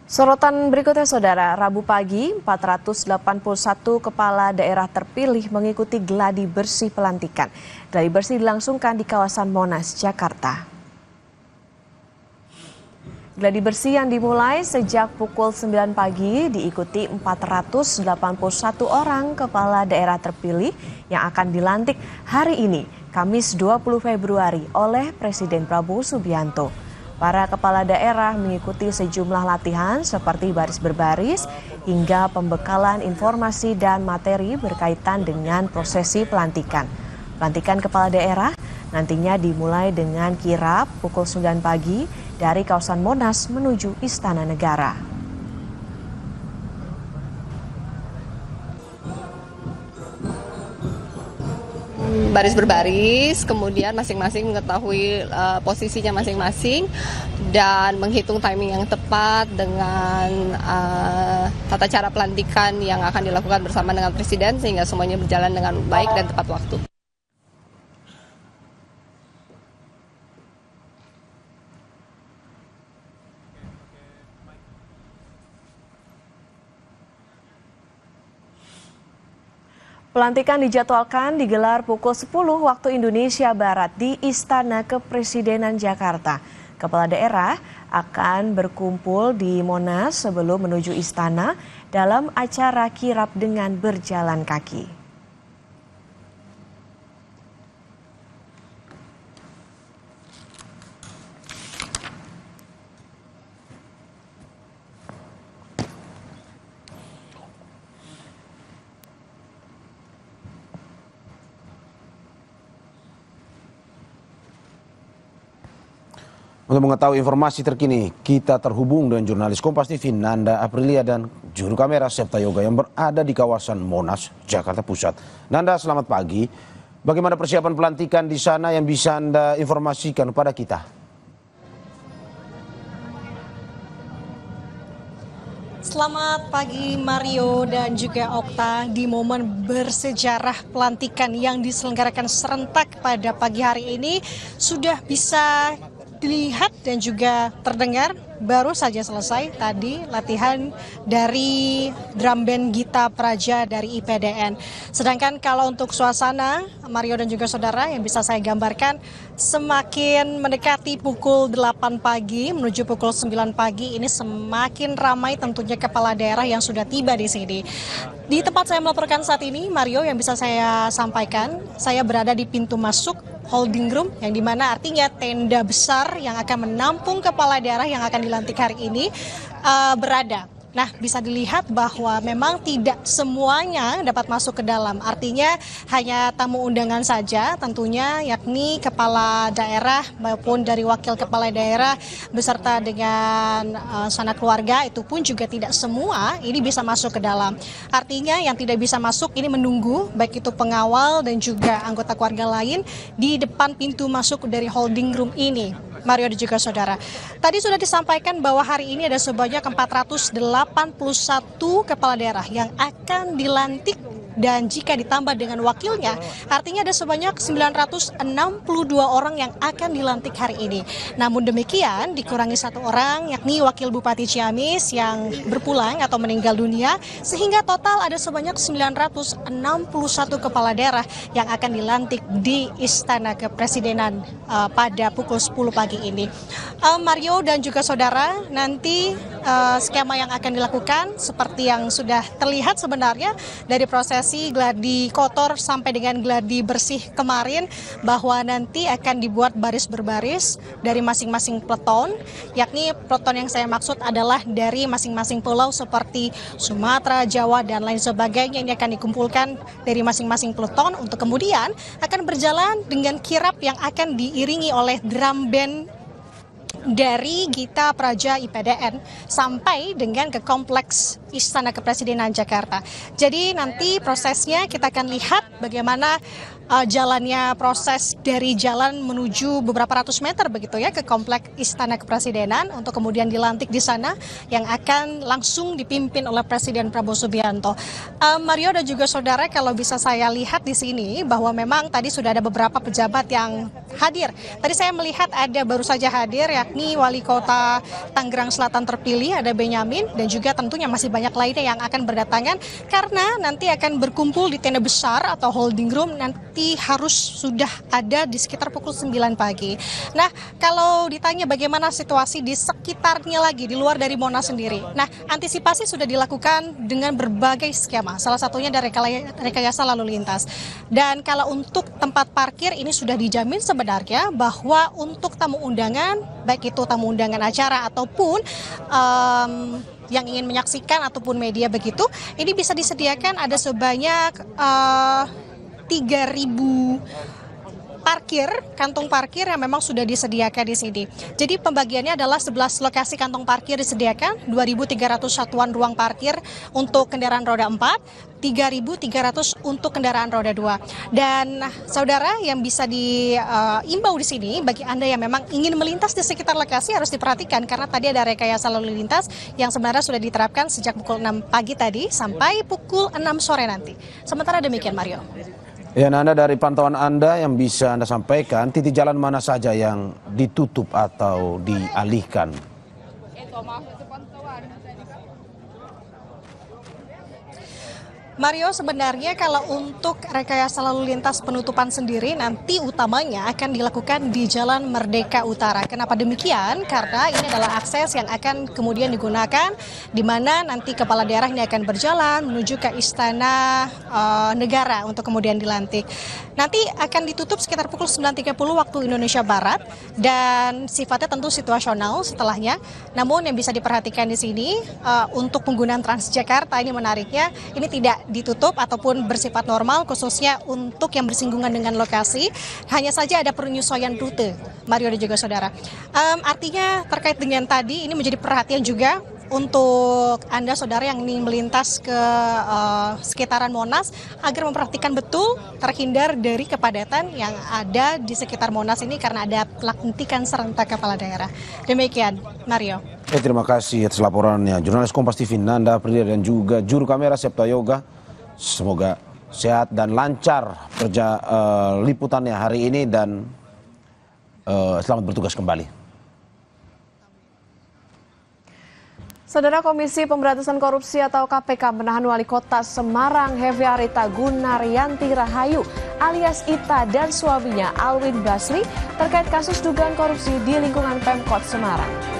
Sorotan berikutnya Saudara, Rabu pagi 481 kepala daerah terpilih mengikuti gladi bersih pelantikan. Gladi bersih dilangsungkan di kawasan Monas, Jakarta. Gladi bersih yang dimulai sejak pukul 9 pagi diikuti 481 orang kepala daerah terpilih yang akan dilantik hari ini, Kamis 20 Februari oleh Presiden Prabowo Subianto. Para kepala daerah mengikuti sejumlah latihan seperti baris berbaris hingga pembekalan informasi dan materi berkaitan dengan prosesi pelantikan. Pelantikan kepala daerah nantinya dimulai dengan kirap pukul 9 pagi dari kawasan Monas menuju Istana Negara. Baris berbaris, kemudian masing-masing mengetahui posisinya masing-masing dan menghitung timing yang tepat dengan tata cara pelantikan yang akan dilakukan bersama dengan Presiden sehingga semuanya berjalan dengan baik dan tepat waktu. Pelantikan dijadwalkan digelar pukul 10 waktu Indonesia Barat di Istana Kepresidenan Jakarta. Kepala daerah akan berkumpul di Monas sebelum menuju istana dalam acara kirap dengan berjalan kaki. Untuk mengetahui informasi terkini, kita terhubung dengan jurnalis Kompas TV Nanda Aprilia dan juru kamera Septa Yoga yang berada di kawasan Monas, Jakarta Pusat. Nanda, selamat pagi. Bagaimana persiapan pelantikan di sana yang bisa Anda informasikan kepada kita? Selamat pagi Mario dan juga Okta. Di momen bersejarah pelantikan yang diselenggarakan serentak pada pagi hari ini sudah bisa dilihat dan juga terdengar baru saja selesai tadi latihan dari drum band Gita Praja dari IPDN. Sedangkan kalau untuk suasana Mario dan juga saudara yang bisa saya gambarkan, semakin mendekati pukul 8 pagi menuju pukul 9 pagi ini semakin ramai tentunya kepala daerah yang sudah tiba di sini. Di tempat saya melaporkan saat ini, Mario, yang bisa saya sampaikan, saya berada di pintu masuk holding room yang dimana artinya tenda besar yang akan menampung kepala daerah yang akan dilantik hari ini berada. Nah, bisa dilihat bahwa memang tidak semuanya dapat masuk ke dalam. Artinya hanya tamu undangan saja tentunya, yakni kepala daerah maupun dari wakil kepala daerah beserta dengan sanak keluarga, itu pun juga tidak semua ini bisa masuk ke dalam. Artinya yang tidak bisa masuk ini menunggu baik itu pengawal dan juga anggota keluarga lain di depan pintu masuk dari holding room ini. Mario dan juga saudara. Tadi sudah disampaikan bahwa hari ini ada sebanyak 481 kepala daerah yang akan dilantik dan jika ditambah dengan wakilnya artinya ada sebanyak 962 orang yang akan dilantik hari ini. Namun demikian dikurangi satu orang yakni Wakil Bupati Ciamis yang berpulang atau meninggal dunia sehingga total ada sebanyak 961 kepala daerah yang akan dilantik di Istana Kepresidenan pada pukul 10 pagi ini. Mario dan juga saudara, nanti skema yang akan dilakukan seperti yang sudah terlihat sebenarnya dari proses gladi kotor sampai dengan gladi bersih kemarin, bahwa nanti akan dibuat baris berbaris dari masing-masing peleton, yakni peleton yang saya maksud adalah dari masing-masing pulau seperti Sumatera, Jawa, dan lain sebagainya. Ini akan dikumpulkan dari masing-masing peleton untuk kemudian akan berjalan dengan kirap yang akan diiringi oleh drum band dari Gita Praja IPDN sampai dengan ke kompleks Istana Kepresidenan Jakarta. Jadi nanti prosesnya kita akan lihat bagaimana jalannya proses dari jalan menuju beberapa ratus meter begitu ya ke komplek Istana Kepresidenan untuk kemudian dilantik di sana yang akan langsung dipimpin oleh Presiden Prabowo Subianto. Mario dan juga saudara, kalau bisa saya lihat di sini bahwa memang tadi sudah ada beberapa pejabat yang hadir. Tadi saya melihat ada baru saja hadir yakni Wali Kota Tangerang Selatan terpilih ada Benyamin, dan juga tentunya masih banyak lainnya yang akan berdatangan karena nanti akan berkumpul di tenda besar atau holding room, nanti harus sudah ada di sekitar pukul 9 pagi. Nah, kalau ditanya bagaimana situasi di sekitarnya lagi, di luar dari Monas sendiri. Nah, antisipasi sudah dilakukan dengan berbagai skema, salah satunya dari rekayasa lalu lintas. Dan kalau untuk tempat parkir ini sudah dijamin sebenarnya bahwa untuk tamu undangan, baik itu tamu undangan acara ataupun yang ingin menyaksikan ataupun media begitu, ini bisa disediakan ada sebanyak 3.000 kantong parkir yang memang sudah disediakan di sini. Jadi pembagiannya adalah 11 lokasi kantong parkir disediakan, 2.300 satuan ruang parkir untuk kendaraan roda 4, 3.300 untuk kendaraan roda 2. Dan saudara, yang bisa diimbau di sini bagi Anda yang memang ingin melintas di sekitar lokasi harus diperhatikan karena tadi ada rekayasa lalu lintas yang sebenarnya sudah diterapkan sejak pukul 6 pagi tadi sampai pukul 6 sore nanti. Sementara demikian, Mario. Ya, Nanda, dari pantauan Anda yang bisa Anda sampaikan, titik jalan mana saja yang ditutup atau dialihkan? Mario, sebenarnya kalau untuk rekayasa lalu lintas penutupan sendiri nanti utamanya akan dilakukan di Jalan Merdeka Utara. Kenapa demikian? Karena ini adalah akses yang akan kemudian digunakan di mana nanti kepala daerah ini akan berjalan menuju ke Istana Negara untuk kemudian dilantik. Nanti akan ditutup sekitar pukul 9.30 waktu Indonesia Barat dan sifatnya tentu situasional setelahnya. Namun yang bisa diperhatikan di sini untuk penggunaan Transjakarta ini menariknya ini tidak ditutup ataupun bersifat normal khususnya untuk yang bersinggungan dengan lokasi. Hanya saja ada penyesuaian rute, Mario dan juga saudara. Artinya terkait dengan tadi ini menjadi perhatian juga untuk Anda saudara yang ingin melintas ke sekitaran Monas agar memperhatikan betul terhindar dari kepadatan yang ada di sekitar Monas ini karena ada pelantikan serentak kepala daerah. Demikian, Mario. Terima kasih atas laporannya. Jurnalis Kompas TV Nanda Aprilia dan juga juru kamera Septa Yoga. Semoga sehat dan lancar kerja liputannya hari ini dan selamat bertugas kembali. Saudara, Komisi Pemberantasan Korupsi atau KPK menahan Wali Kota Semarang Heviarita Gunaryanti Rahayu alias Ita dan suaminya Alwin Basri terkait kasus dugaan korupsi di lingkungan Pemkot Semarang.